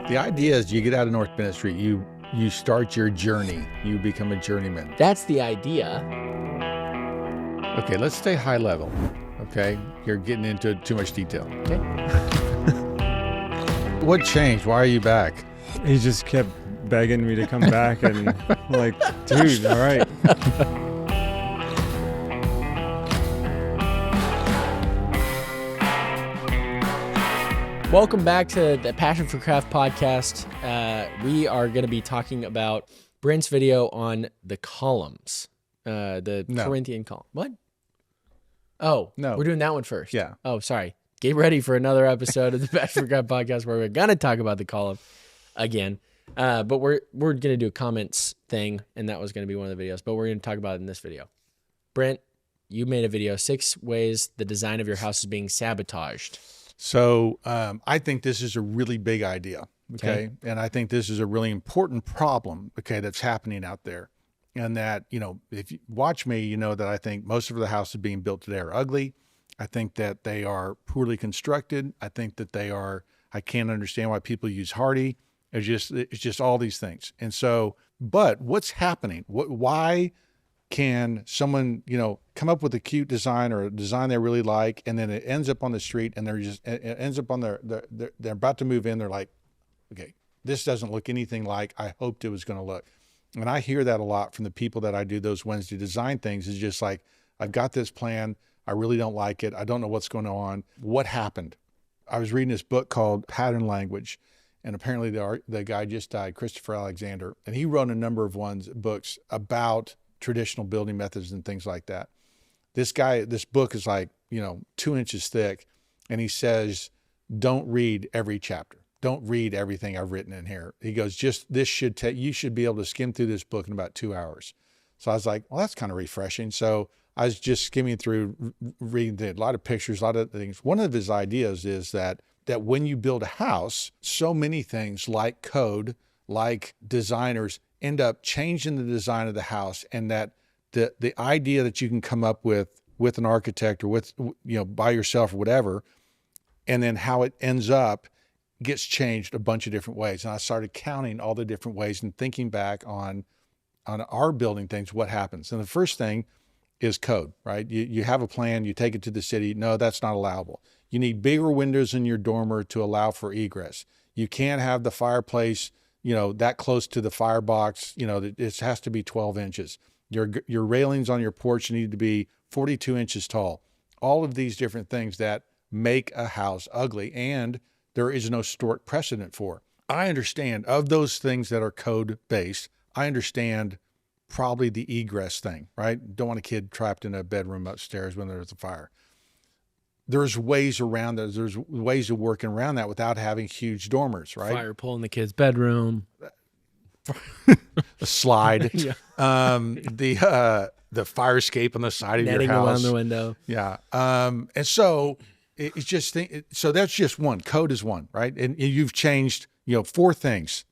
The idea is you get out of North Bennett Street, you start your journey, you become a journeyman. That's the idea. Okay, let's stay high level. Okay, you're getting into too much detail. Okay. What changed? Why are you back? He just kept begging me to come back, and like, dude, all right. Welcome back to the Passion for Craft podcast. We are going to be talking about Brent's video on the columns, Corinthian column. What? Oh, no, we're doing that one first. Yeah. Oh, sorry. Get ready for another episode of the Passion for Craft podcast where we're going to talk about the column again. But we're going to do a comments thing, and that was going to be one of the videos. But we're going to talk about it in this video. Brent, you made a video, 6 ways the design of your house is being sabotaged. So I think this is a really big idea, okay? And I think this is a really important problem, okay, that's happening out there. And that, you know, if you watch me, you know that I think most of the houses being built today are ugly. I think that they are poorly constructed. I think that I can't understand why people use hardy. It's just all these things. And so, but what's happening? Why can someone, you know, come up with a cute design or a design they really like, and then it ends up on the street, and it ends up on they're about to move in. They're like, okay, this doesn't look anything like I hoped it was going to look. And I hear that a lot from the people that I do those Wednesday design things. Is just like, I've got this plan. I really don't like it. I don't know what's going on. What happened? I was reading this book called Pattern Language. And apparently the guy just died, Christopher Alexander. And he wrote a number of books about traditional building methods and things like that. This book is like, you know, 2 inches thick. And he says, don't read every chapter. Don't read everything I've written in here. He goes, you should be able to skim through this book in about 2 hours. So I was like, well, that's kind of refreshing. So I was just skimming through, reading a lot of pictures, a lot of things. One of his ideas is that when you build a house, so many things like code, like designers end up changing the design of the house, and that the idea that you can come up with an architect or with, you know, by yourself or whatever, and then how it ends up gets changed a bunch of different ways. And I started counting all the different ways and thinking back on our building things, what happens. And the first thing is code, right? You have a plan, you take it to the city. No, that's not allowable. You need bigger windows in your dormer to allow for egress. You can't have the fireplace, you know, that close to the firebox. You know, it has to be 12 inches. Your railings on your porch need to be 42 inches tall. All of these different things that make a house ugly, and there is no historic precedent for. I understand of those things that are code based. I understand probably the egress thing, right? Don't want a kid trapped in a bedroom upstairs when there's a fire. There's ways around that. There's ways of working around that without having huge dormers, right? Fire pole in the kid's bedroom. A slide. Yeah. The fire escape on the side of Netting your house. around the window. Yeah. And so it's just, so that's just one. Code is one, right? And you've changed, you know, 4 things.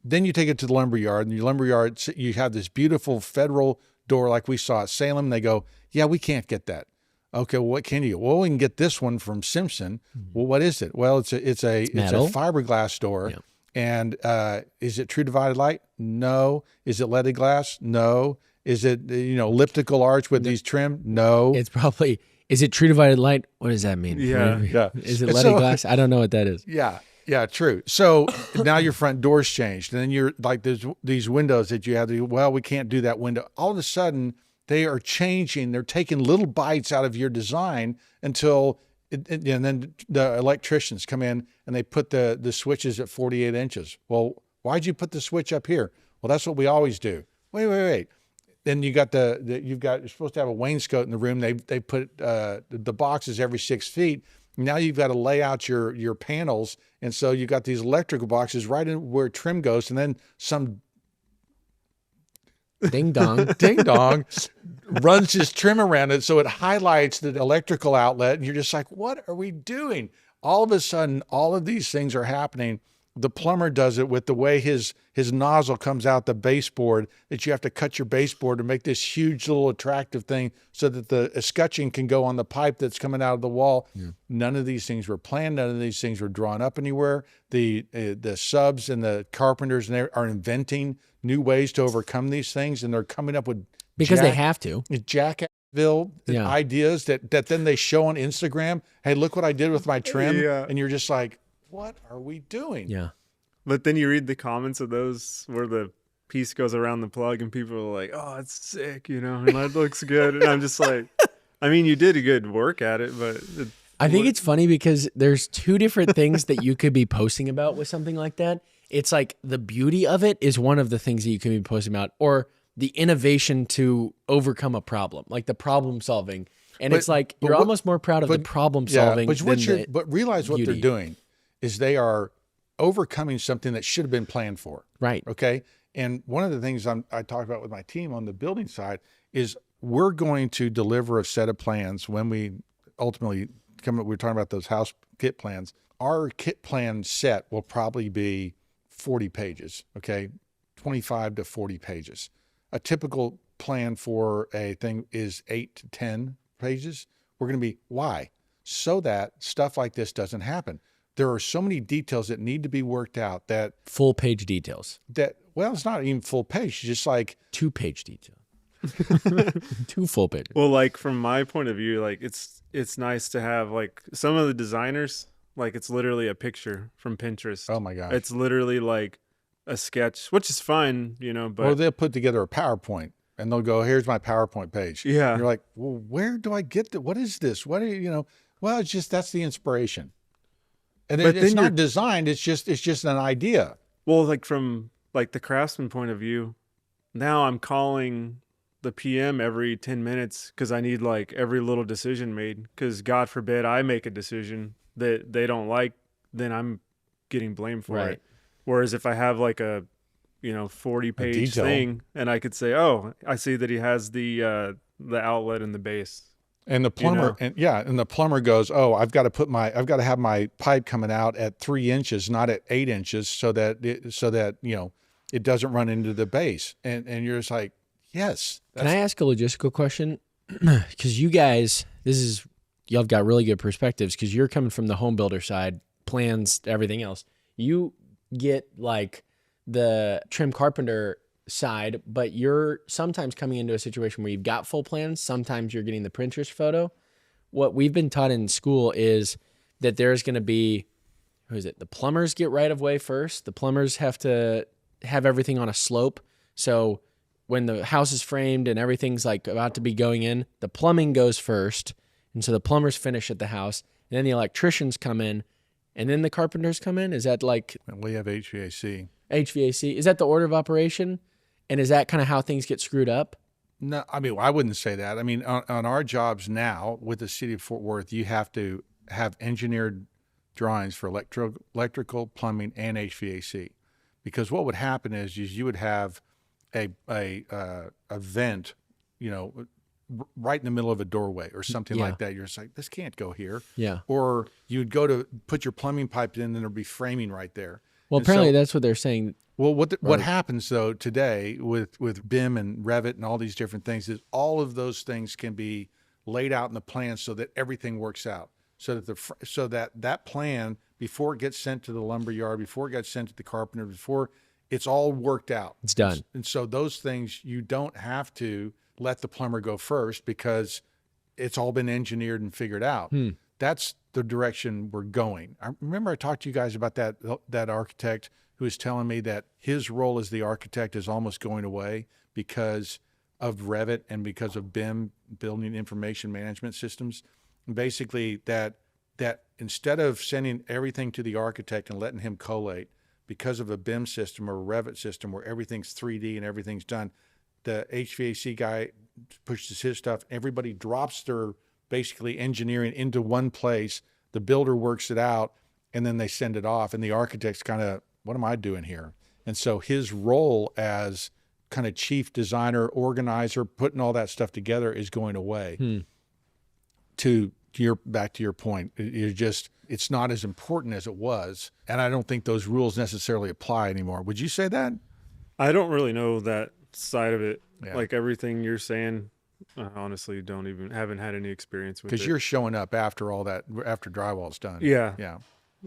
Then you take it to the lumberyard, and your lumberyard, you have this beautiful federal door like we saw at Salem. They go, yeah, we can't get that. Okay, well, what can you? Well, we can get this one from Simpson. Well, what is it? Well, it's a fiberglass door. Yeah. And is it true divided light? No. Is it leaded glass? No. Is it, you know, elliptical arch with these trim? No. It's probably, is it true divided light? What does that mean? Yeah. Is it leaded glass? I don't know what that is. Yeah, true. So now your front door's changed, and then you're like, there's these windows that you have to, well, we can't do that window. All of a sudden, they are changing. They're taking little bites out of your design until, and then the electricians come in and they put the switches at 48 inches. Well, why'd you put the switch up here? Well, that's what we always do. Wait. Then you got you're supposed to have a wainscot in the room. They put the boxes every 6 feet. Now you've got to lay out your panels. And so you've got these electrical boxes right in where trim goes, and then some ding dong runs his trim around it, so it highlights the electrical outlet, and you're just like, what are we doing? All of a sudden, all of these things are happening, The plumber does it with the way his nozzle comes out the baseboard, that you have to cut your baseboard to make this huge little attractive thing so that the escutcheon can go on the pipe that's coming out of the wall. Yeah. None of these things were planned. None of these things were drawn up anywhere. The subs and the carpenters are inventing new ways to overcome these things, and they're coming up with because they have to Jacksonville ideas that then they show on Instagram. Hey, look what I did with my trim, and you're just like, what are we doing? Yeah. But then you read the comments of those where the piece goes around the plug and people are like, oh, it's sick, and that looks good. And I'm just like, I mean, you did a good work at it, but I think it's funny because there's two different things that you could be posting about with something like that. It's like the beauty of it is one of the things that you can be posting about, or the innovation to overcome a problem, like the problem solving. And it's like, you're almost more proud of the problem solving but realize what they're doing is they are overcoming something that should have been planned for. Right. Okay. And one of the things I talked about with my team on the building side is we're going to deliver a set of plans when we ultimately come up. We're talking about those house kit plans. Our kit plan set will probably be 40 pages. Okay. 25 to 40 pages. A typical plan for a thing is 8 to 10 pages. We're going to be, why? So that stuff like this doesn't happen. There are so many details that need to be worked out that full page details well, it's not even full page, just like 2-page detail, 2 full pages. Well, like from my point of view, like it's nice to have like some of the designers, like it's literally a picture from Pinterest. Oh my gosh. It's literally like a sketch, which is fine, but or they'll put together a PowerPoint and they'll go, here's my PowerPoint page. Yeah. And you're like, well, where do I get what is this? What are you, well, it's just, that's the inspiration. And it's not designed. It's just an idea. Well, like from like the craftsman point of view, now I'm calling the PM every 10 minutes because I need like every little decision made. Because God forbid I make a decision that they don't like, then I'm getting blamed for it. Whereas if I have like a 40-page thing, and I could say, oh, I see that he has the outlet and the base. And the plumber, and the plumber goes, oh, I've got to have my pipe coming out at 3 inches, not at 8 inches, so that it doesn't run into the base. And you're just like, yes. Can I ask a logistical question? Because you guys, y'all have got really good perspectives because you're coming from the home builder side, plans, everything else. You get like the trim carpenter side, but you're sometimes coming into a situation where you've got full plans. Sometimes you're getting the Pinterest photo. What we've been taught in school is that there's going to be, the plumbers get right of way first. The plumbers have to have everything on a slope. So when the house is framed and everything's like about to be going in, the plumbing goes first. And so the plumbers finish at the house, and then the electricians come in, and then the carpenters come in. Is that like... We have HVAC. Is that the order of operation? And is that kind of how things get screwed up? No, I mean, I wouldn't say that. I mean, on our jobs now with the city of Fort Worth, you have to have engineered drawings for electrical, plumbing, and HVAC. Because what would happen is you would have a vent, right in the middle of a doorway or something like that. You're just like, this can't go here. Yeah. Or you'd go to put your plumbing pipe in and there'd be framing right there. Well, apparently that's what they're saying. Well, what happens though today with BIM and Revit and all these different things is all of those things can be laid out in the plan so that everything works out. So that that plan, before it gets sent to the lumber yard, before it gets sent to the carpenter, before it's all worked out. It's done. And so those things, you don't have to let the plumber go first because it's all been engineered and figured out. That's the direction we're going. I remember I talked to you guys about that architect who was telling me that his role as the architect is almost going away because of Revit and because of BIM, Building Information Management Systems. And basically that instead of sending everything to the architect and letting him collate, because of a BIM system or a Revit system where everything's 3D and everything's done, the HVAC guy pushes his stuff. Everybody drops their basically engineering into one place. The builder works it out, and then they send it off. And the architect's kind of, what am I doing here? And so his role as kind of chief designer, organizer, putting all that stuff together is going away to back to your point, it's not as important as it was. And I don't think those rules necessarily apply anymore. Would you say that? I don't really know that side of it. Yeah. Like everything you're saying, I honestly haven't had any experience with it. Because you're showing up after all that, after drywall's done. Yeah. Yeah.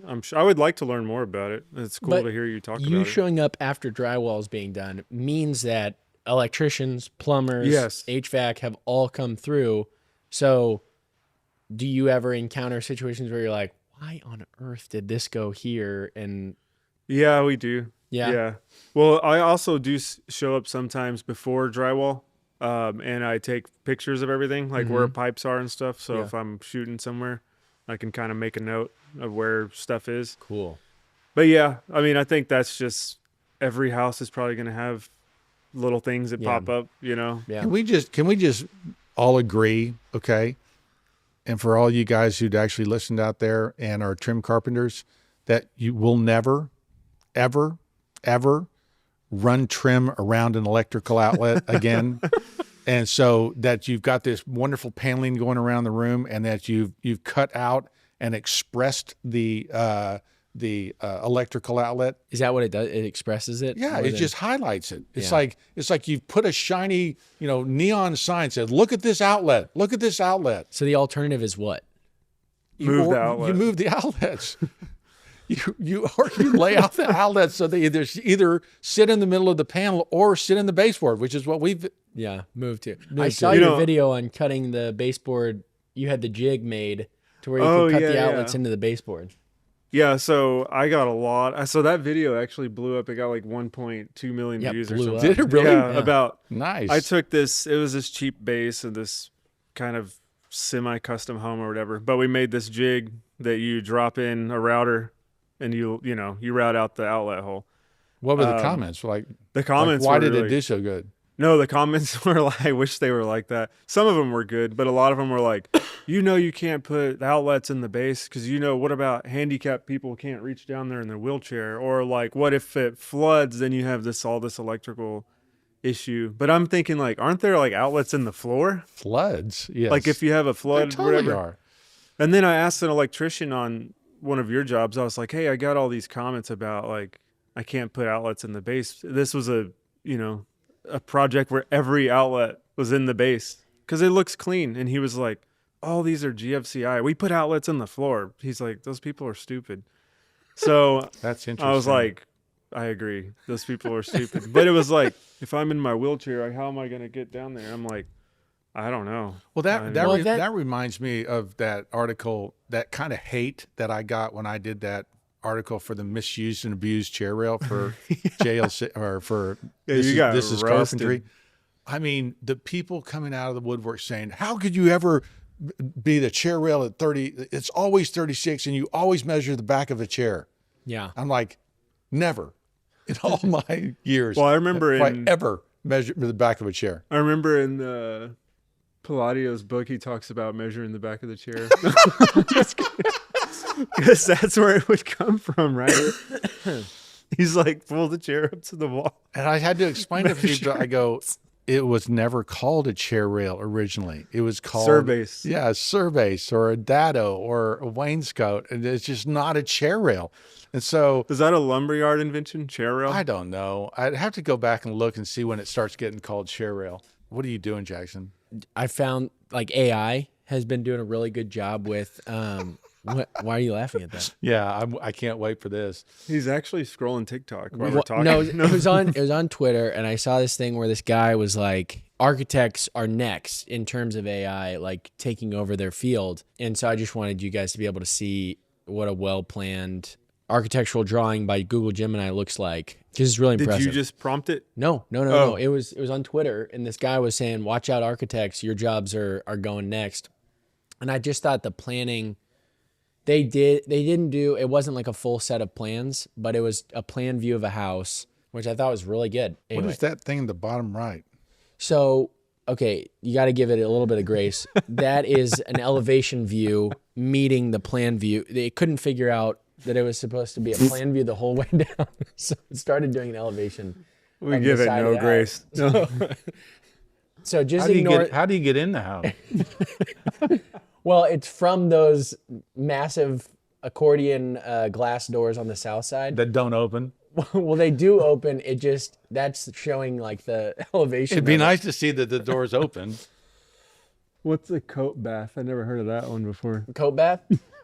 I'm sure I would like to learn more about it. It's cool But to hear you talk about You it. showing up after drywall's being done means that electricians, plumbers, Yes. HVAC have all come through. So do you ever encounter situations where you're like, why on earth did this go here? And Yeah, we do. yeah. Yeah. Well, I also do show up sometimes before drywall, and I take pictures of everything, like where pipes are and stuff. So Yeah. if I'm shooting somewhere, I can kind of make a note of where stuff is. Cool. But yeah, I mean, I think that's just every house is probably going to have little things that Yeah. pop up, you know? Yeah. Can we just all agree, okay? And for all you guys who'd actually listened out there and are trim carpenters, that you will never, ever, ever run trim around an electrical outlet again. And so that you've got this wonderful paneling going around the room, and that you've cut out and expressed the electrical outlet. Is that what it does? It expresses it? Yeah, more it than- just highlights it. It's Yeah. like you've put a shiny, neon sign said, "Look at this outlet. Look at this outlet." So the alternative is what? Move the outlet. You move the outlets. you lay out the outlets so they either sit in the middle of the panel or sit in the baseboard, which is what we've. Yeah, move to. I Move saw to. your You know- video on cutting the baseboard. You had the jig made to where you Oh, could cut yeah, the outlets yeah. into the baseboard. Yeah, so I got a lot. So that video actually blew up. It got like 1.2 million Yeah, views or blew something. up. Did it really? Yeah, Yeah. about Nice. I took this, it was this cheap base and this kind of semi-custom home or whatever, but we made this jig that you drop in a router and you route out the outlet hole. What were the comments like? The comments why were did really, it do so good? No, the comments were like, I wish they were like that. Some of them were good, but a lot of them were like, you can't put outlets in the base because, what about handicapped people can't reach down there in their wheelchair? Or like, what if it floods? Then you have all this electrical issue. But I'm thinking like, aren't there like outlets in the floor? Floods. Yes. Like if you have a There flood, totally whatever. are. And then I asked an electrician on one of your jobs, I was like, hey, I got all these comments about like, I can't put outlets in the base. This was a project where every outlet was in the base because it looks clean. And he was like, oh, these are GFCI. We put outlets in the floor. He's like, those people are stupid. So That's interesting. I was like, I agree. Those people are stupid. But it was like, if I'm in my wheelchair, how am I going to get down there? I'm like, I don't know. well, I- that reminds me of that article, that kind of hate that I got when I did that article for the misused and abused chair rail for JLC or for Yeah, you got this is roasted. carpentry. I mean, the people coming out of the woodwork saying, "How could you ever be the chair rail at 30? It's always 36, and you always measure the back of a chair." Yeah. I'm like, never in all my years. Well, I remember have I in- ever measured the back of a chair. I remember in the Palladio's book, he talks about measuring the back of the chair. Because that's where it would come from, right? He's like, pull the chair up to the wall. And I had to explain to people, I go, it was never called a chair rail originally. It was called Surbase. Yeah, a surbase or a dado or a wainscot. And it's just not a chair rail. And so Is that a lumberyard invention, chair rail? I don't know. I'd have to go back and look and see when it starts getting called chair rail. What are you doing, Jackson? I found like AI has been doing a really good job with why are you laughing at that? Yeah, I can't wait for this. He's actually scrolling TikTok while we're Well, talking. no, it was on Twitter, and I saw this thing where this guy was like, architects are next in terms of AI, like taking over their field. And so I just wanted you guys to be able to see what a well-planned architectural drawing by Google Gemini looks like. Because it's really Did impressive. you just prompt it? No. Oh. It was on Twitter, and this guy was saying, "Watch out, architects! Your jobs are going next." And I just thought the planning they didn't do. It wasn't like a full set of plans, but it was a plan view of a house, which I thought was really good. Anyway, What is that thing in the bottom right? so okay, you got to give it a little bit of grace. That is an elevation view meeting the plan view. They couldn't figure out that it was supposed to be a plan view the whole way down, so it started doing an elevation. We of give the it side of no the grace. house. No. So just ignore it. How do you get in the house? Well, it's from those massive accordion glass doors on the south side. that don't open. Well, they do open. That's showing like the elevation. It'd be of it. nice to see that the doors open. What's a coat bath? I never heard of that one before. Coat bath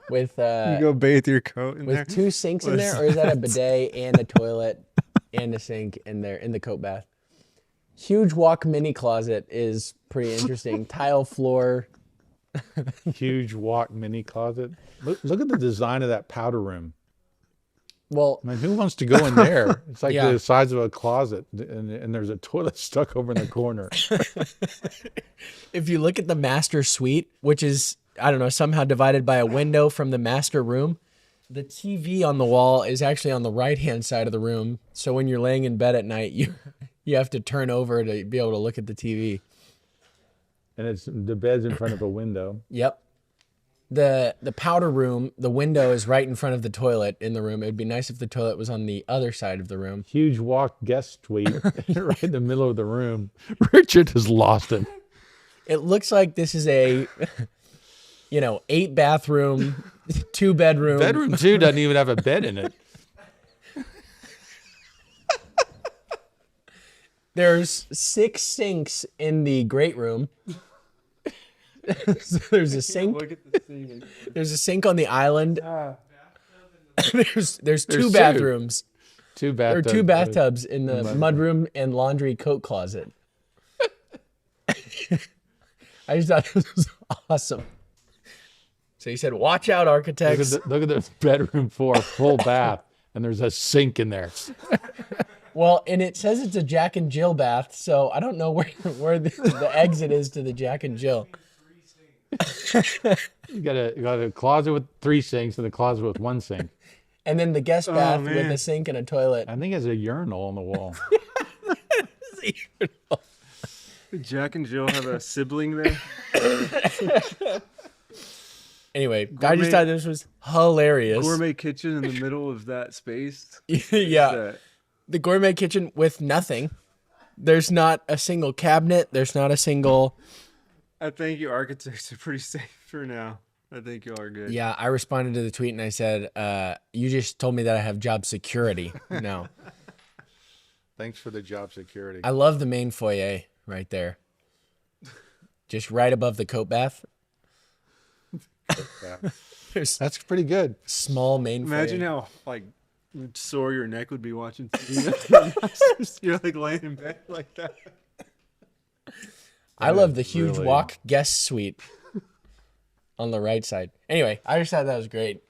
with You go bathe your coat in there. with 2 sinks in What there, is or is that a bidet and a toilet and a sink in there in the coat bath? Huge walk mini closet is pretty interesting. Tile floor. Huge walk mini closet. Look at the design of that powder room. Well, I mean, who wants to go in there? It's like Yeah. the size of a closet, and there's a toilet stuck over in the corner. if you look at the master suite, which is, I don't know, somehow divided by a window from the master room, the TV on the wall is actually on the right-hand side of the room. So when you're laying in bed at night, you have to turn over to be able to look at the TV. And the bed's in front of a window. Yep. The powder room, the window is right in front of the toilet in the room. It would be nice if the toilet was on the other side of the room. Huge walk guest suite right in the middle of the room. Richard has lost it. It looks like this is a, 8 bathroom, 2 bedroom. Bedroom 2 doesn't even have a bed in it. There's 6 sinks in the great room. So there's a sink. Look at the ceiling. There's a sink on the island. There's 2 2. bathrooms. 2 There are bathtubs. 2 bathtubs in the mudroom and laundry coat closet. I just thought this was awesome. So he said, "Watch out, architects." Look at the bedroom 4, full bath, and there's a sink in there. Well, and it says it's a Jack and Jill bath, so I don't know where the exit is to the Jack and Jill. You got a closet with 3 sinks and a closet with 1 sink. And then the guest bath with man. a sink and a toilet. I think it has a urinal on the wall. Did Jack and Jill have a sibling there? Anyway, I Gourmet- just thought this was hilarious. Gourmet kitchen in the middle of that space. Yeah. That- The gourmet kitchen with nothing. There's not a single cabinet. There's not a single. I think you architects are pretty safe for now. I think y'all are good. Yeah, I responded to the tweet and I said, you just told me that I have job security. No. Thanks for the job security. I love the main foyer right there. Just right above the coat bath. Yeah. There's That's pretty good. small main Imagine foyer. how like sore your neck would be watching TV. You're like laying in bed like that. I love the huge really- walk guest suite on the right side. Anyway, I just thought that was great.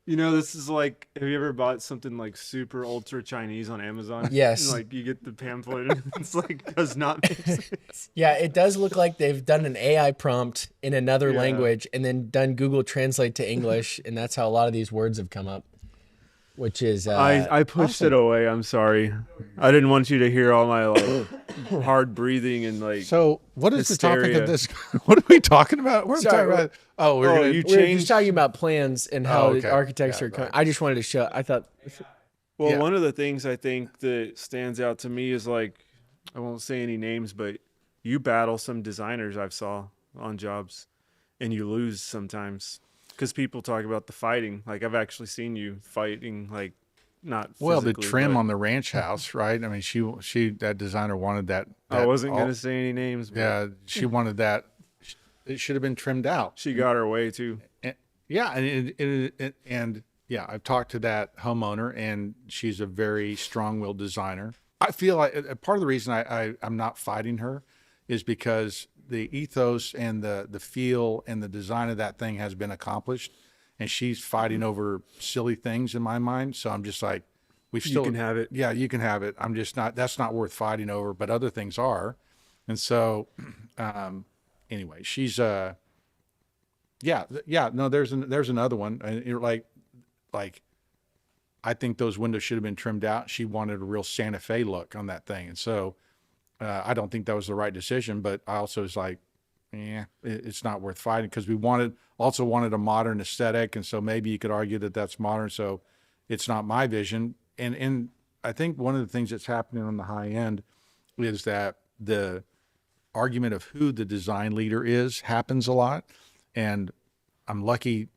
You know, this is like, have you ever bought something like super ultra Chinese on Amazon? Yes. And, like you get the pamphlet and it's like does not make sense. Yeah, it does look like they've done an AI prompt in another Yeah. language and then done Google Translate to English, and that's how a lot of these words have come up. Which is I pushed it away. I'm sorry. I didn't want you to hear all my like hard breathing and like. So, what is the topic Hysteria. of this? What are we talking about? We're Sorry, talking about. Oh, we're Oh, gonna. you we're changed- just talking about plans and how Oh, okay. the architects Yeah, are coming. right. I just wanted to show. I thought, Well, Yeah. one of the things I think that stands out to me is like, I won't say any names, but you battle some designers I've saw on jobs, and you lose sometimes because people talk about the fighting. Like I've actually seen you fighting, like not. Well, the physically, trim but- on the ranch house, right? I mean, she that designer wanted that. I wasn't all- gonna say any names. But Yeah, she wanted that. It should have been trimmed out. she got her way too. Yeah, and yeah, I've talked to that homeowner, and she's a very strong-willed designer. I feel like part of the reason I'm not fighting her is because the ethos and the feel and the design of that thing has been accomplished, and she's fighting over silly things in my mind. So I'm just like, we still can have it. Yeah, you can have it. I'm just not. That's not worth fighting over. But other things are, and so anyway, she's yeah. No, there's another one, and you're like, I think those windows should have been trimmed out. She wanted a real Santa Fe look on that thing, and so I don't think that was the right decision. But I also was like, yeah, it's not worth fighting because we also wanted a modern aesthetic, and so maybe you could argue that that's modern. So it's not my vision, and I think one of the things that's happening on the high end is that the argument of who the design leader is happens a lot. And I'm lucky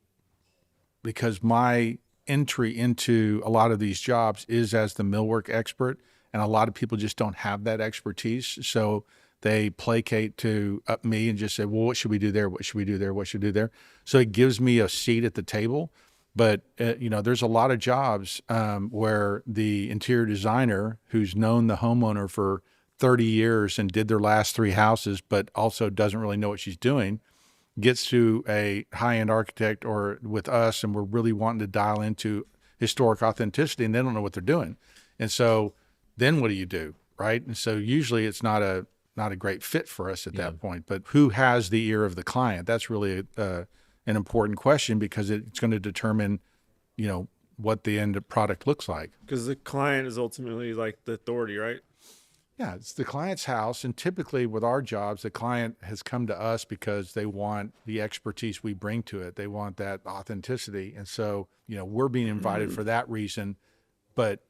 because my entry into a lot of these jobs is as the millwork expert, and a lot of people just don't have that expertise. So they placate to me and just say, well, what should we do there? What should we do there? What should we do there? So it gives me a seat at the table. But, there's a lot of jobs where the interior designer who's known the homeowner for 30 years and did their last 3 houses, but also doesn't really know what she's doing, gets to a high-end architect or with us, and we're really wanting to dial into historic authenticity, and they don't know what they're doing. And so then what do you do, right? And so usually it's not a great fit for us at that point. But who has the ear of the client? That's really an important question, because it's going to determine, what the end product looks like. Because the client is ultimately like the authority, right? Yeah, it's the client's house. And typically with our jobs, the client has come to us because they want the expertise we bring to it. They want that authenticity. And so, we're being invited for that reason. But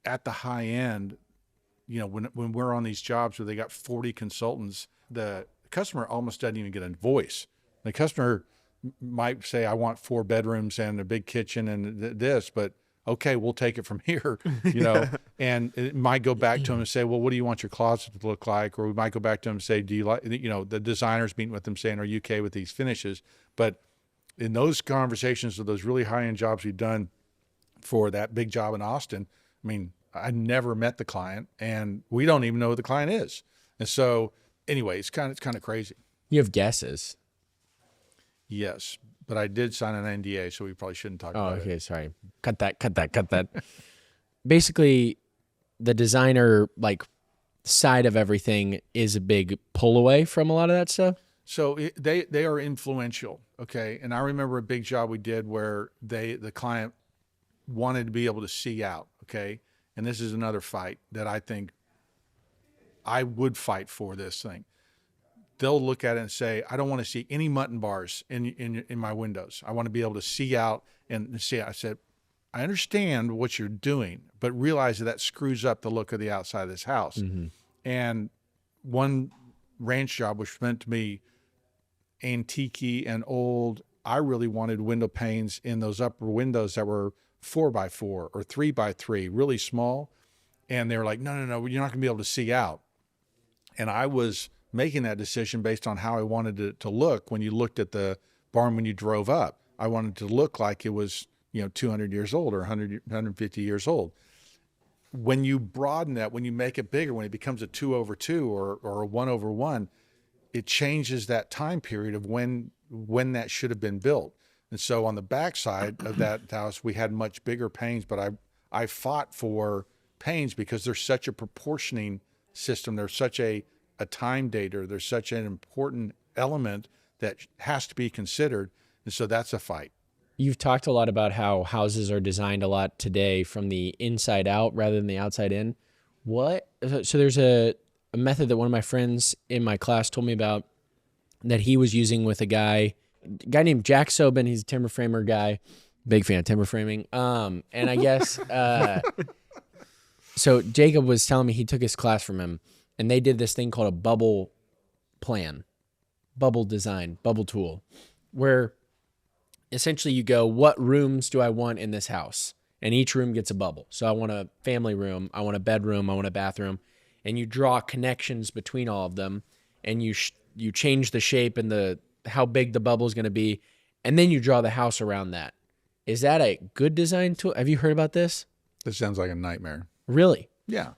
at the high end, when we're on these jobs where they got 40 consultants, the customer almost doesn't even get a voice. The customer might say, I want 4 bedrooms and a big kitchen and this, but okay, we'll take it from here, and it might go back to them and say, well, what do you want your closet to look like? Or we might go back to them and say, do you like, the designer's meeting with them saying, are you okay with these finishes? But in those conversations of those really high-end jobs we've done for that big job in Austin, I never met the client, and we don't even know who the client is. And so anyway, it's kind of crazy. You have guesses. Yes, but I did sign an NDA, so we probably shouldn't talk about it. Okay, sorry. Cut that. Basically, the designer side of everything is a big pull away from a lot of that stuff. So they are influential, okay? And I remember a big job we did where the client wanted to be able to see out, okay? And this is another fight that I think I would fight for this thing. They'll look at it and say, I don't want to see any mutton bars in my windows. I want to be able to see out and see. I said, I understand what you're doing, but realize that screws up the look of the outside of this house. Mm-hmm. And one ranch job, which was meant to be antique and old, I really wanted window panes in those upper windows that were 4x4 or 3x3, really small. And they were like, no, you're not gonna be able to see out. And I was making that decision based on how I wanted it to look. When you looked at the barn, when you drove up, I wanted it to look like it was, 200 years old or 100, 150 years old. When you broaden that, when you make it bigger, when it becomes a 2/2 or a 1/1, it changes that time period of when that should have been built. And so on the backside of that house, we had much bigger panes, but I fought for panes because there's such a proportioning system. There's such a time dater. There's such an important element that has to be considered. And so that's a fight. You've talked a lot about how houses are designed a lot today from the inside out rather than the outside in. So there's a method that one of my friends in my class told me about that he was using with a guy named Jack Sobin. He's a timber framer guy. Big fan of timber framing. And I guess, so Jacob was telling me he took his class from him, and they did this thing called a bubble plan, bubble design, bubble tool, where essentially you go, what rooms do I want in this house? And each room gets a bubble. So I want a family room, I want a bedroom, I want a bathroom, and you draw connections between all of them, and you change the shape and how big the bubble is going to be, and then you draw the house around that. Is that a good design tool? Have you heard about this? This sounds like a nightmare. Really? Yeah.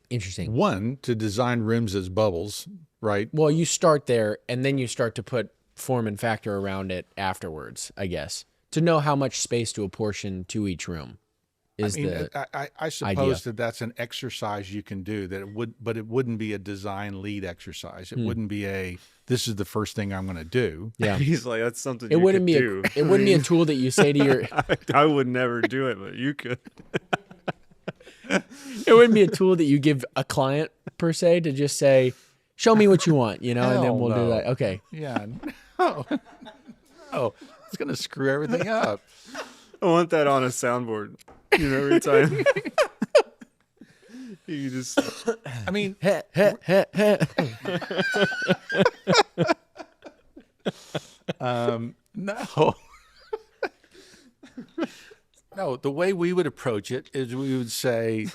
Interesting. One, to design rooms as bubbles, right? Well, you start there, and then you start to put form and factor around it afterwards, I guess, to know how much space to apportion to each room. I suppose that's an exercise you can do, but it wouldn't be a design lead exercise. It wouldn't be this is the first thing I'm going to do. Yeah. He's like, that's something it you wouldn't could be do. It wouldn't be a tool that you say to your... I would never do it, but you could. It wouldn't be a tool that you give a client, per se, to just say, show me what you want, and then we'll do that. Okay. Yeah. No. Oh, it's going to screw everything up. I want that on a soundboard. Every time. You just... I mean... No. No, the way we would approach it is we would say,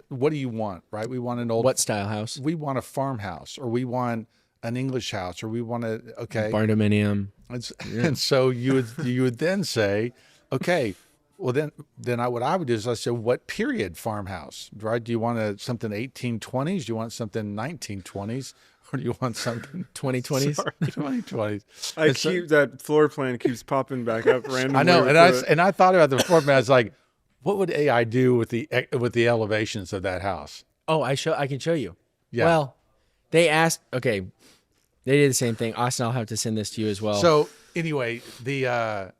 what do you want, right? We want an old, What style house? we want a farmhouse, or we want an English house, or we want a, okay. Barndominium. And so you would then say, okay, well then what I would do is I said, what period farmhouse, right? Do you want something 1820s? Do you want something 1920s? Or do you want something 2020s? 2020s? That floor plan keeps popping back up randomly. I know, and I thought about the floor plan. I was like, what would AI do with the elevations of that house? Oh, I can show you. Yeah. Well, they asked. Okay, they did the same thing. Austin, I'll have to send this to you as well. So anyway, and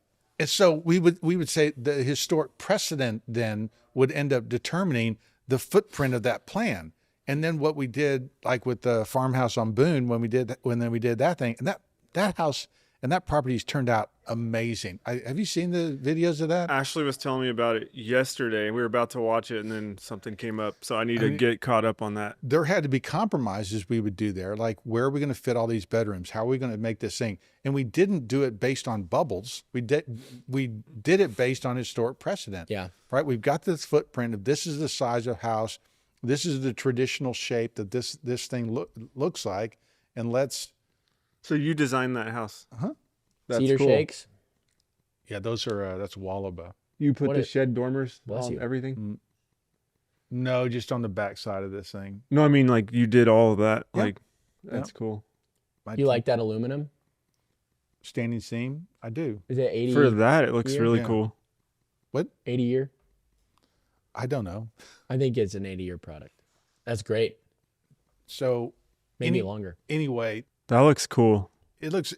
so we would say the historic precedent then would end up determining the footprint of that plan. And then what we did, like with the farmhouse on Boone, when we did that thing, and that house and that property's turned out amazing. Have you seen the videos of that? Ashley was telling me about it yesterday. We were about to watch it, and then something came up, so I need to get caught up on that. There had to be compromises we would do there, like where are we going to fit all these bedrooms? How are we going to make this thing? And we didn't do it based on bubbles. We did it based on historic precedent. Yeah. Right. We've got this footprint of this is the size of house. This is the traditional shape that this thing looks like, and let's. So you designed that house? That's Cedar cool. shakes. Yeah, those are that's Wallaba. You put What the is- shed dormers Bless on you. everything? No, just on the back side of this thing. No, I mean like you did all of that. Yeah. Like that's cool. You like that aluminum? standing seam? I do. Is it 80 For that, it looks year? really Yeah. cool. 80 year? I don't know. I think it's an 80-year product. That's great. So Maybe longer. anyway, That looks cool. it looks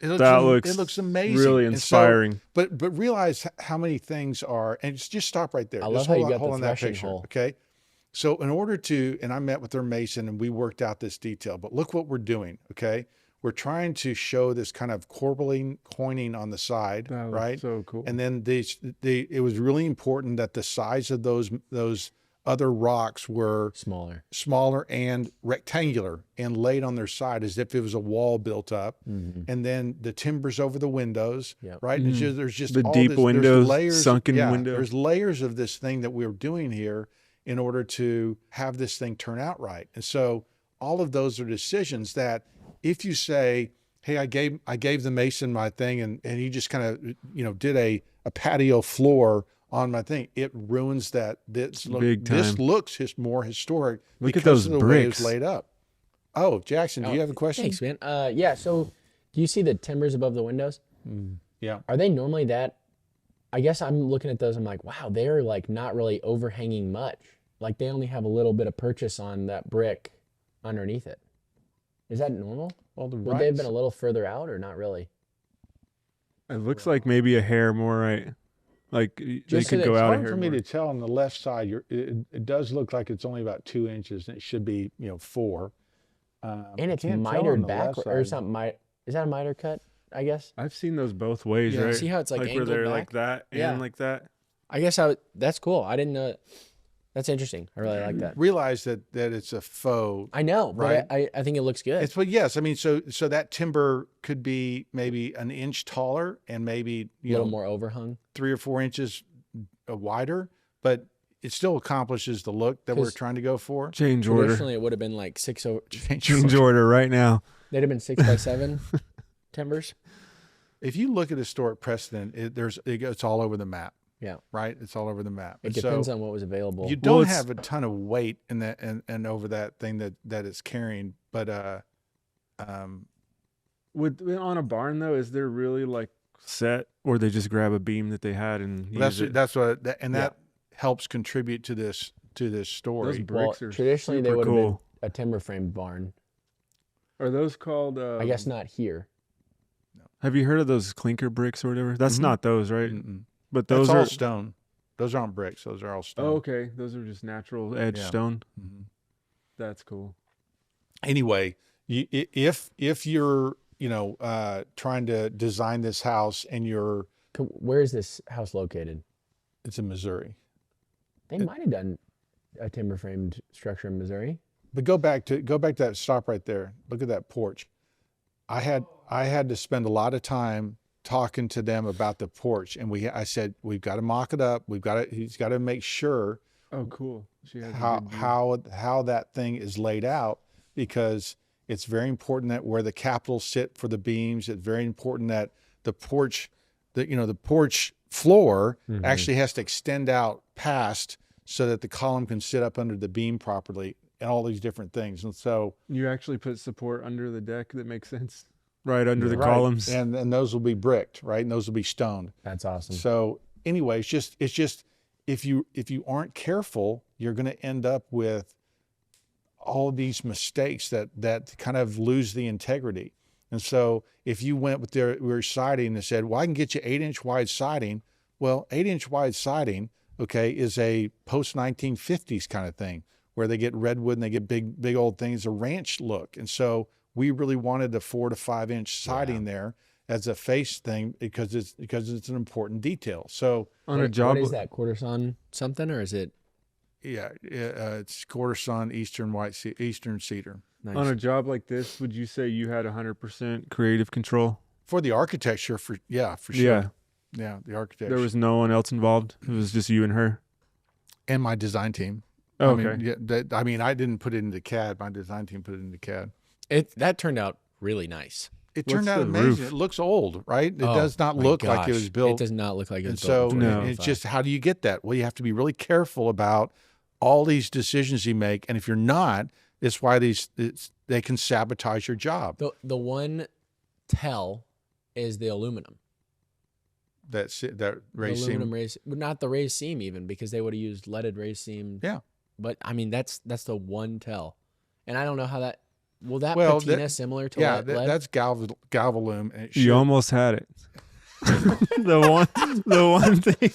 amazing. Really And so- inspiring. but realize how many things are, and just stop right there. I Just love how you hold got hold the on that threshing picture, hole. okay? So in order to, and I met with their mason and we worked out this detail, but look what we're doing, okay? We're trying to show this kind of coining on the side, That looks right? so cool. And then it was really important that the size of those other rocks were smaller and rectangular and laid on their side as if it was a wall built up. Mm-hmm. And then the timbers over the windows, Yep. right? Mhm. There's just The all deep this, windows, there's layers, sunken window. There's layers of this thing that we're doing here in order to have this thing turn out right. And so all of those are decisions that if you say, hey, I gave the mason my thing and he just kind of, did a patio floor on my thing, it ruins that. This Big time. looks more historic Look at because those of the way it was bricks. laid up. Oh, Jackson, do you have a question? Thanks, man. Yeah. So, do you see the timbers above the windows? Yeah. Are they normally that? I guess I'm looking at those. I'm like, wow, they're like not really overhanging much. Like they only have a little bit of purchase on that brick underneath it. Is that normal? Well, Would they have been a little further out or not really? It looks like maybe a hair more right. Like they Just so could that go it's out a hard hair for me more. to tell on the left side. It does look like it's only about 2 inches, and it should be 4. And it's can't tell on mitered the back left or side. something. Is that a miter cut? I guess. I've seen those both ways, Yeah. right? See how it's like where angled they're back? like that and Yeah. like that. I guess that's cool. I didn't know. That's interesting. I really like that. Realize that it's a faux. I know, but Right. I think it looks good. But yes, I mean, so that timber could be maybe an inch taller and maybe a little more overhung. 3 or 4 inches wider, but it still accomplishes the look that we're 'Cause trying to go for. Change order. Traditionally, it would have been like Change order right now. They'd have been 6x7 timbers. If you look at historic precedent, it's all over the map. Yeah. Right. It's all over the map. It And depends so on what was available. you don't it's- have a ton of weight in that and over that thing that it's carrying, but On a barn though, is there really like set, or they just grab a beam that they had and use it? that helps contribute to this Those story. bricks are traditionally they super would have cool. been a timber framed barn. Are those called? I guess not here. Have you heard of those clinker bricks or whatever? That's Mhm. not those, right? Mm-mm. But That's those all are. stone. Those aren't bricks. Those are all stone. Oh, okay. Those are just natural edge Yeah. stone. Mhm. That's cool. Anyway, if you're trying to design this house and Where is this house located? it's in Missouri, They might have done a timber framed structure in Missouri. but go back to that. Stop right there. Look at that porch. I I had to spend a lot of time talking to them about the porch, and I said we've got to mock it up. He's got to make sure Oh, cool. She has a how good view. how that thing is laid out, because it's very important that where the capitals sit for the beams. It's very important that the porch, the porch floor actually has to extend out past so that the column can sit up under the beam properly, and all these different things. And so You actually put support under the deck that makes sense. Right under the right, columns. and those will be bricked, right? And those will be stoned. That's awesome. So anyway, it's just if you aren't careful, you're going to end up with all these mistakes that kind of lose the integrity. And so if you went with your siding and said, well, I can get you 8-inch wide siding. Well, 8-inch wide siding, okay, is a post 1950s kind of thing where they get redwood and they get big old things, a ranch look. And so we really wanted a 4 to 5 inch siding there as a face thing because it's an important detail. So On a job, What is that? Quarter sawn something, or is it? yeah, it's quarter sawn Eastern cedar. Nice. on a job like this, would you say you had 100% creative control? For the architecture, for sure. Yeah. Yeah, the architecture. There was no one else involved. It was just you and her. and my design team. Oh, I okay. mean, I didn't put it into CAD. My design team put it into CAD. That turned out really nice. It What's turned out the amazing. roof? It looks old, right? It Oh, does not my look like it gosh. was built. It does not look like it And was so built. in No. 2025. it's just, how do you get that? Well, you have to be really careful about all these decisions you make. And if you're not, it's why they can sabotage your job. The one tell is the aluminum. That The race aluminum seam. raised, but not the raised seam even, because they would have used leaded raised seam. Yeah. But I mean, that's the one tell, and I don't know how that. Will that Well, patina similar to Yeah, lead? that's Galvalume. And it You should. almost had it. the one thing.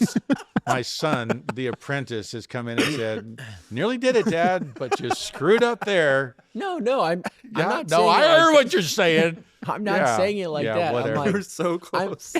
My son, the apprentice, has come in and said, "Nearly did it, Dad, but you screwed up there." No, I'm Yeah, not. no, saying I it like- heard what you're saying. I'm not Yeah, saying it like yeah, that. whatever. I'm like, We're so close.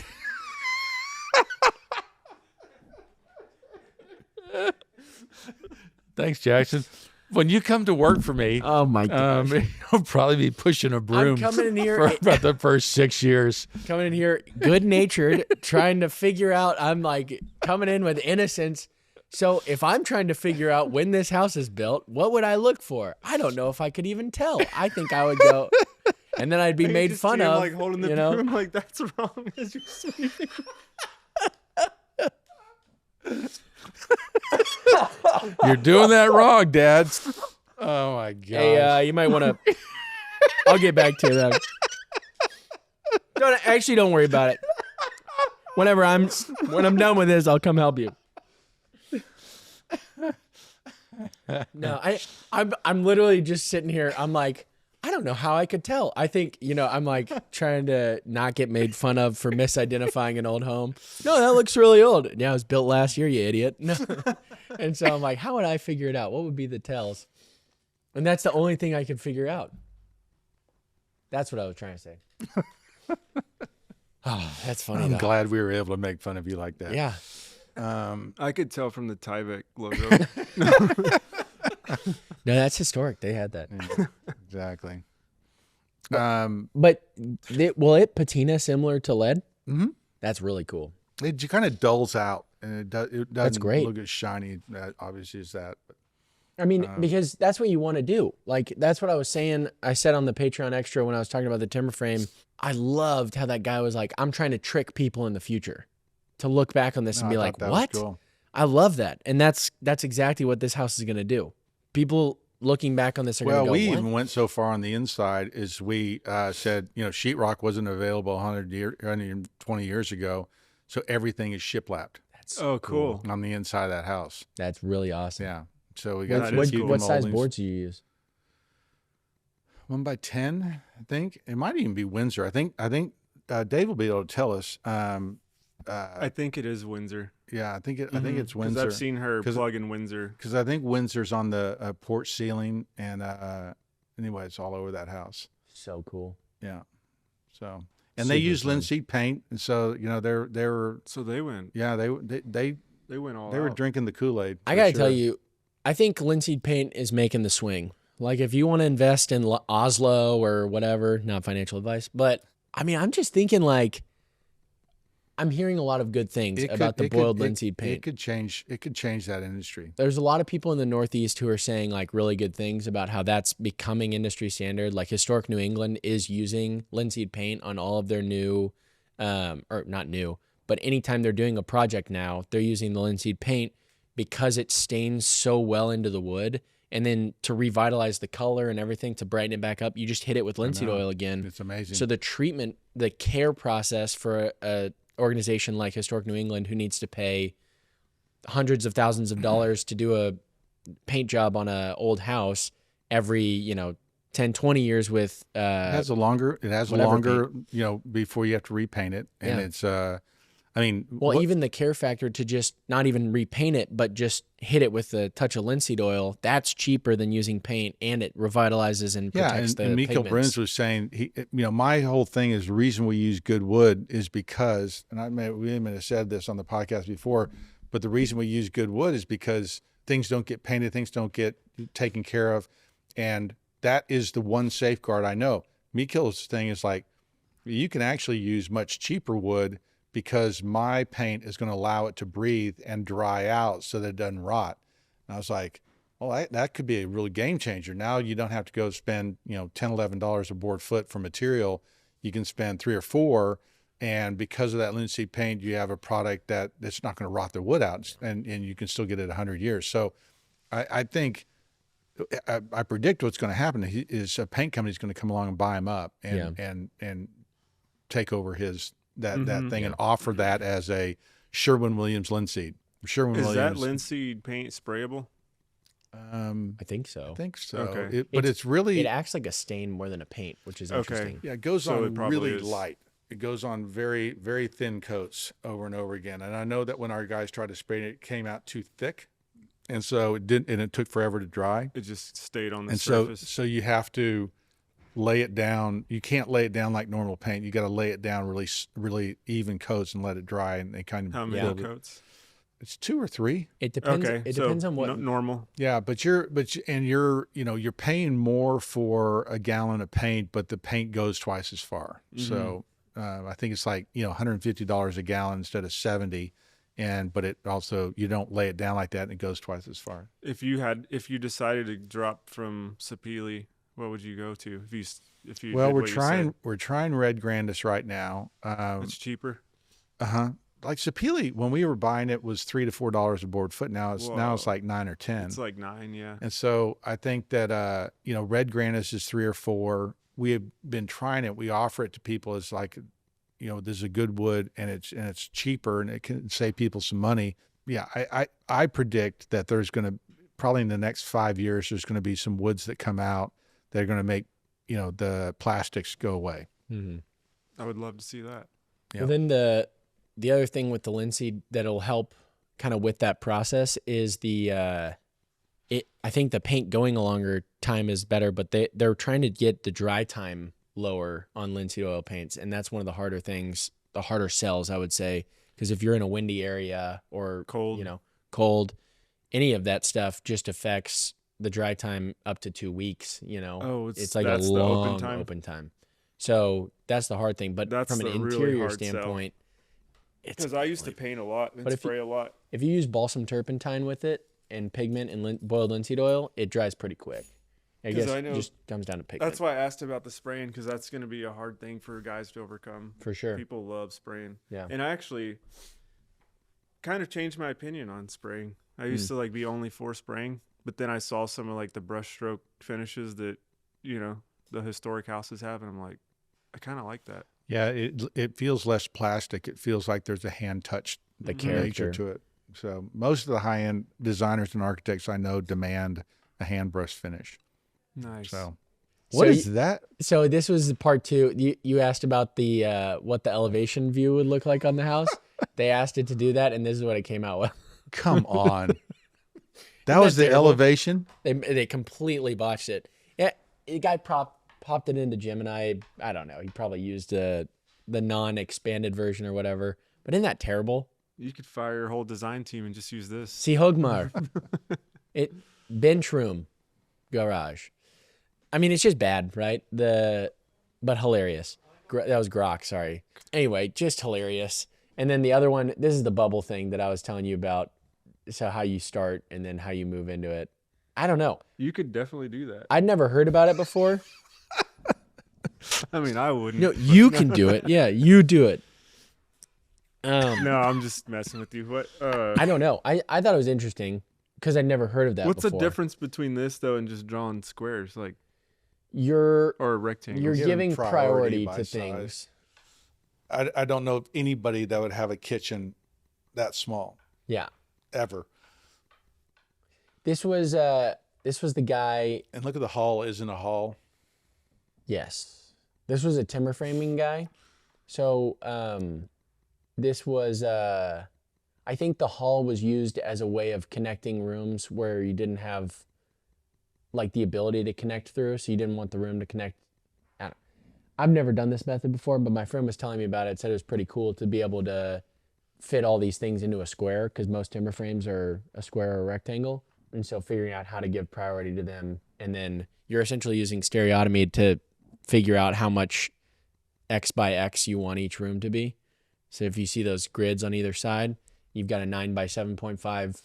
Thanks, Jackson. When you come to work for me, oh my god. you'll probably be pushing a broom coming in here- for about the first 6 years. Coming in here good natured, trying to figure out. I'm like coming in with innocence. So if I'm trying to figure out when this house is built, what would I look for? I don't know if I could even tell. I think I would go, and then I'd be made fun of. Like holding the you know? broom, like that's wrong. As you're sweeping. You're doing that wrong, Dad. Oh my god. Hey, you might want to. I'll get back to that. Don't worry about it. When I'm done with this, I'll come help you. No, I'm literally just sitting here. I'm like, I don't know how I could tell. I think, I'm like trying to not get made fun of for misidentifying an old home. No, that looks really old. Yeah, it was built last year, you idiot. No. And so I'm like, how would I figure it out? What would be the tells? And that's the only thing I could figure out. That's what I was trying to say. Oh, that's funny. I'm though. glad we were able to make fun of you like that. Yeah. I could tell from the Tyvek logo. No, that's historic. They had that. Exactly. But will it patina similar to lead? Mm-hmm. That's really cool. It kind of dulls out, and it doesn't That's great. look as shiny, obviously, as that. But I mean, because that's what you want to do. Like, that's what I was saying. I said on the Patreon extra when I was talking about the timber frame, I loved how that guy was like, I'm trying to trick people in the future to look back on this and I be thought like, that was what? cool. I love that. And that's exactly what this house is going to do. People looking back on this are Well, going to go, we what? even went so far on the inside as we said, sheetrock wasn't available 120 years ago, so everything is shiplapped That's Oh, cool. on the inside of that house. That's really awesome. Yeah. So we That got is to cool. What size boards do you use? 1x10, I think. It might even be Windsor. I think Dave will be able to tell us. I think it is Windsor. Yeah, I think it's Because Windsor. I've seen her 'Cause- plug in Windsor. Because I think Windsor's on the porch ceiling, and anyway, it's all over that house. So cool. Yeah. So, and they Super use fun. linseed paint, and so they were So they went. yeah they They went all. they were out. drinking the Kool-Aid. I for got to sure. tell you, I think linseed paint is making the swing. Like, if you want to invest in Oslo or whatever, not financial advice, but I mean, I'm just thinking like, I'm hearing a lot of good things about the boiled linseed paint. It could change that industry. There's a lot of people in the Northeast who are saying like really good things about how that's becoming industry standard. Like Historic New England is using linseed paint on all of their new, or not new, but anytime they're doing a project now, they're using the linseed paint because it stains so well into the wood. And then to revitalize the color and everything, to brighten it back up, you just hit it with linseed oil again. It's amazing. So the treatment, the care process for a organization like Historic New England, who needs to pay hundreds of thousands of dollars to do a paint job on an old house every 10, 20 years with it has a longer before you have to repaint it, and it's even the care factor to just not even repaint it but just hit it with a touch of linseed oil, that's cheaper than using paint, and it revitalizes and protects the and Miko pigments. Bruns was saying my whole thing is the reason we use good wood is because, and we may have said this on the podcast before, but the reason we use good wood is because things don't get painted, things don't get taken care of, and that is the one safeguard I know. Miko's thing is like, you can actually use much cheaper wood because my paint is going to allow it to breathe and dry out so that it doesn't rot. And I was like, well, that could be a real game changer. Now you don't have to go spend, $10, $11 a board foot for material. You can spend $3 or $4. And because of that linseed paint, you have a product that's not going to rot the wood out, and you can still get it 100 years. So I think, I predict what's going to happen is a paint company is going to come along and buy him up and take over that thing and offer that as a Sherwin-Williams linseed. Is that linseed paint sprayable? I think so. I think so. Okay. It acts like a stain more than a paint, which is interesting. Yeah, it goes on really light. It goes on very, very thin coats over and over again. And I know that when our guys tried to spray it came out too thick. And so it didn't, and it took forever to dry. It just stayed on the and surface. So you have to lay it down. You can't lay it down like normal paint. You got to lay it down really, really even coats and let it dry. And they kind of how many coats? It's 2 or 3. It depends. Okay, it depends on what normal. Yeah, but you're paying more for a gallon of paint, but the paint goes twice as far. Mm-hmm. So I think it's like $150 a gallon instead of $70. But it also, you don't lay it down like that and it goes twice as far. If you decided to drop from Sapele, what would you go to? If you we're trying Red Grandis right now. It's cheaper. Like Sapele, when we were buying it, was $3 to $4 a board foot. Now it's like 9 or 10. It's like 9, yeah. And so I think that Red Grandis is 3 or 4. We have been trying it. We offer it to people as like, this is a good wood and it's cheaper and it can save people some money. Yeah, I predict that there's going to, probably in the next 5 years, there's going to be some woods that come out that are going to make, the plastics go away. Mm-hmm. I would love to see that. Yeah. Well, then the other thing with the linseed that'll help kind of with that process is I think the paint going a longer time is better, but they're trying to get the dry time lower on linseed oil paints, and that's one of the harder things, the harder sells, I would say, because if you're in a windy area or cold, any of that stuff just affects the dry time up to 2 weeks. It's like a long open time. So that's the hard thing. But from an interior standpoint, because I used to paint a lot and spray a lot. If you use balsam turpentine with it and pigment and boiled linseed oil, it dries pretty quick. I guess it just comes down to pigment. That's why I asked about the spraying, because that's going to be a hard thing for guys to overcome. For sure. People love spraying. Yeah. And I actually kind of changed my opinion on spraying. I used to be only for spraying, but then I saw some of the brushstroke finishes that, the historic houses have, and I'm like, I kind of like that. Yeah, it feels less plastic. It feels like there's a hand touch nature to it. So most of the high-end designers and architects I know demand a hand brush finish. Nice. So what is that? So this was part 2. You asked about the what the elevation view would look like on the house. They asked it to do that, and this is what it came out with. Come on. That was the elevation? They completely botched it. Yeah, the guy popped it into Gemini. I don't know. He probably used the non-expanded version or whatever. But isn't that terrible? You could fire your whole design team and just use this. See Hogmar. Bench room garage. I mean, it's just bad, right? But hilarious. that was Grok. Sorry. Anyway, just hilarious. And then the other one, this is the bubble thing that I was telling you about. So how you start and then how you move into it. I don't know. You could definitely do that. I'd never heard about it before. I mean, I wouldn't. No, you can do it. Yeah, you do it. No, I'm just messing with you. What? I don't know. I thought it was interesting because I'd never heard of that What's before. the difference between this though and just drawing squares, like You're or rectangles? you're Giving giving priority priority by to size. things. I don't know of anybody that would have a kitchen that small Yeah. ever. This was the guy. And look at the hall isn't a hall. Yes. This was a timber framing guy. So this was I think the hall was used as a way of connecting rooms where you didn't have like the ability to connect through, so you didn't want the room to connect. I've never done this method before, but my friend was telling me about it. Said it was pretty cool to be able to fit all these things into a square because most timber frames are a square or a rectangle. And so figuring out how to give priority to them. And then you're essentially using stereotomy to figure out how much X by X you want each room to be. So if you see those grids on either side, you've got a 9 by 7.5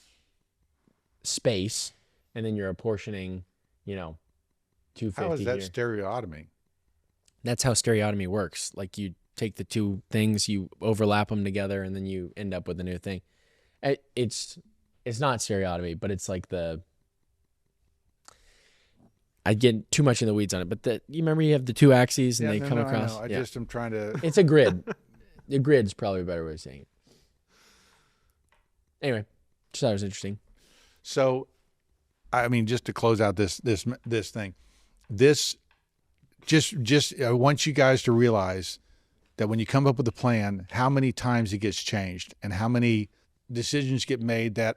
space, and then you're apportioning, 250 How is that here. stereotomy? That's how stereotomy works. Like you take the two things, you overlap them together, and then you end up with a new thing. It's not stereotomy, but it's like I get too much in the weeds on it. But you remember you have the two axes and they come across. I know. I Yeah. just am trying to. It's a grid. The grid's probably a better way of saying it. Anyway, just thought it was interesting. So, I mean, just to close out this thing, I want you guys to realize that when you come up with a plan, how many times it gets changed and how many decisions get made that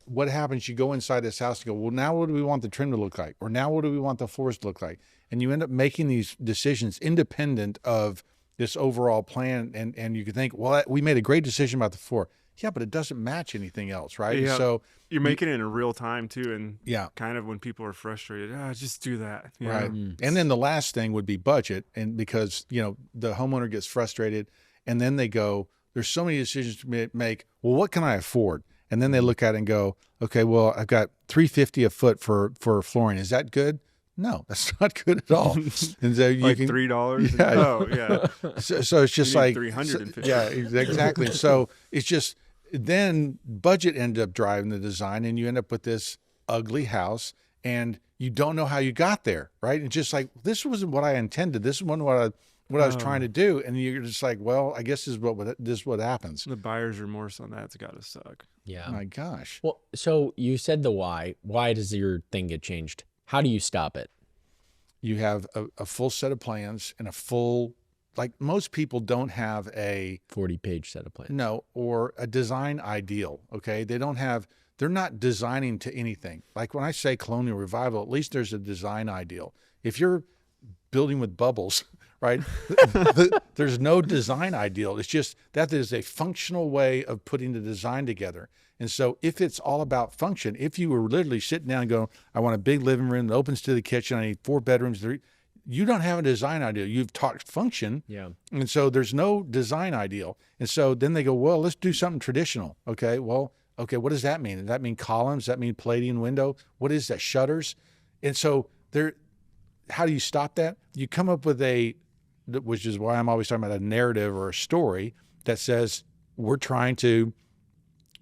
what happens, you go inside this house and go, well, now what do we want the trim to look like? Or now what do we want the floors to look like? And you end up making these decisions independent of this overall plan. And you can think, well, we made a great decision about the floor. Yeah, but it doesn't match anything else, right? Yeah. So You're making it in real time too, and yeah. kind of when people are frustrated, just do that. you Right. know? And then the last thing would be budget. And because, the homeowner gets frustrated and then they go, there's so many decisions to make. Well, what can I afford? And then they look at it and go, okay, well, I've got $350 a foot for flooring. Is that good? No, that's not good at all. And so you Like can, $3. Yeah. Oh yeah. so it's just You need like, 350. yeah, exactly. So it's just, then budget ended up driving the design and you end up with this ugly house and you don't know how you got there, right? And just like, this wasn't what I intended. This wasn't what I was trying to do. And you're just like, well, I guess this is what happens. The buyer's remorse on that's got to suck. Yeah. Oh my gosh. Well, so you said the why. Why does your thing get changed? How do you stop it? You have a full set of plans and a full, like most people don't have a 40-page set of plans. No, or a design ideal. Okay. They're not designing to anything. Like when I say colonial revival, at least there's a design ideal. If you're building with bubbles, right, there's no design ideal. It's just that is a functional way of putting the design together. And so if it's all about function, if you were literally sitting down and going, I want a big living room that opens to the kitchen, I need 4 bedrooms, you don't have a design ideal. You've talked function. Yeah. And so there's no design ideal. And so then they go, well, let's do something traditional. Okay. Well, okay. What does that mean? Does that mean columns? Does that mean plating window? What is that? Shutters? And so how do you stop that? You come up with which is why I'm always talking about a narrative or a story that says we're trying to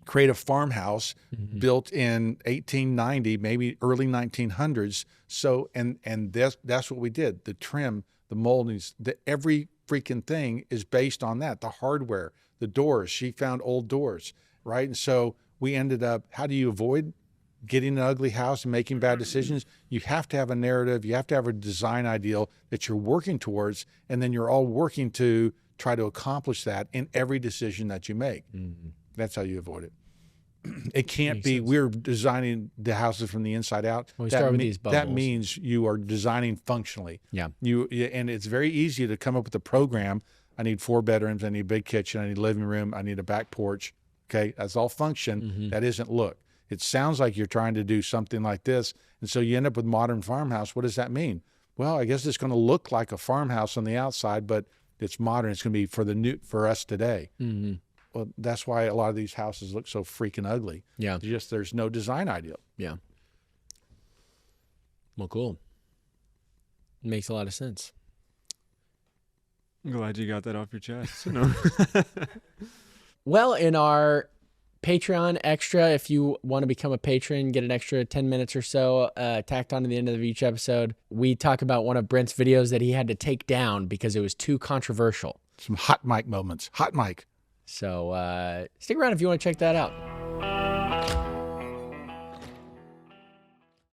create a farmhouse built in 1890, maybe early 1900s. So, and that's what we did. The trim, the moldings, every freaking thing is based on that. The hardware, the doors, she found old doors, right? And so we ended up, how do you avoid getting an ugly house and making bad decisions? You have to have a narrative. You have to have a design ideal that you're working towards. And then you're all working to try to accomplish that in every decision that you make. Mm-hmm. That's how you avoid it. It can't be, we're designing the houses from the inside out. Well, we start with these that bubbles. means you are designing functionally. Yeah. And it's very easy to come up with a program. I need 4 bedrooms. I need a big kitchen. I need a living room. I need a back porch. Okay. That's all function. Mm-hmm. That isn't look. It sounds like you're trying to do something like this. And so you end up with modern farmhouse. What does that mean? Well, I guess it's going to look like a farmhouse on the outside, but that's modern. It's going to be for us today. Mm-hmm. Well, that's why a lot of these houses look so freaking ugly. Yeah. There's no design idea. Yeah. Well, cool. Makes a lot of sense. I'm glad you got that off your chest. No. Well, in our Patreon extra, if you want to become a patron, get an extra 10 minutes or so tacked on to the end of each episode, we talk about one of Brent's videos that he had to take down because it was too controversial. Some hot mic moments. Hot mic. So stick around if you want to check that out.